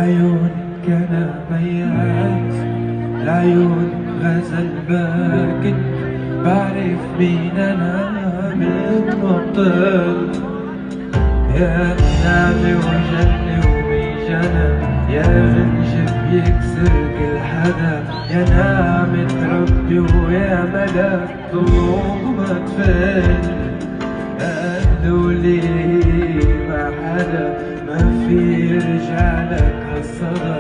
عيونك أنا ميت، لعيونك غزل باكت، بعرف مين أنا من وطلت. يا نعمة وجنة وبيجنى، يا زنجب يكسر كل حدا، يا نعمة ربي ويا ملك طلوب ما تفل. قالوا لي ما حدا ما في يرجع لك هالصدى،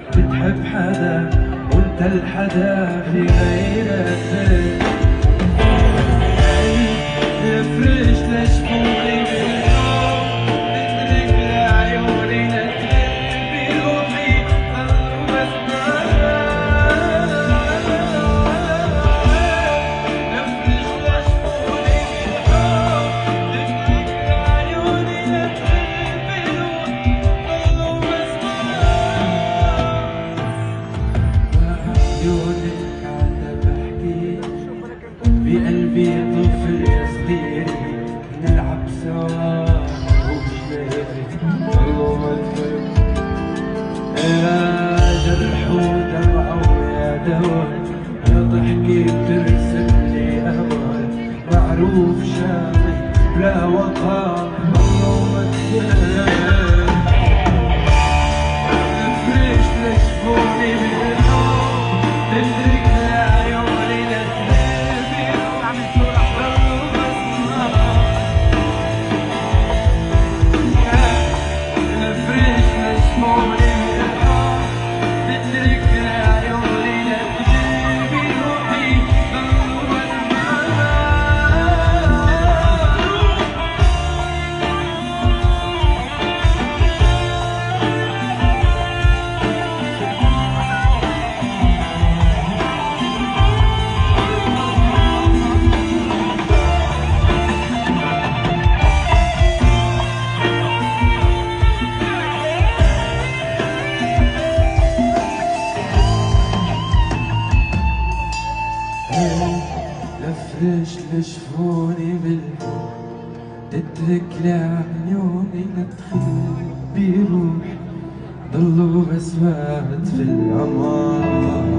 بتحب حدا وانت الحدا في غيرك. الفرش لشفوني بالحب، تترك لعيوني لتهب بروحي ضل بسمعها. الفرش لشفوني بالحب، تترك لعيوني لتهب بروحي ضل بسمعها. وعيونك قاعدة بحكي بقلبي طفل صغير، نلعب سوا وبشليلك الله الفرق. يا جرح ودمعة ويا دواء، يا ضحكة بترسم لي أمل، معروف شامل بلا وقار الله ما تفهم. الفريش لشفوني بالحب، تترك لعيوني لتهب بروحي ضل بسمعها. الفريش لشفوني بالحب، تترك لعيوني لتهب بروحي ضل بسمعها. لفرش لشفوني بالحب، تترك لعيوني لتخيل بروحي ضلوا بس وقت في الأمان.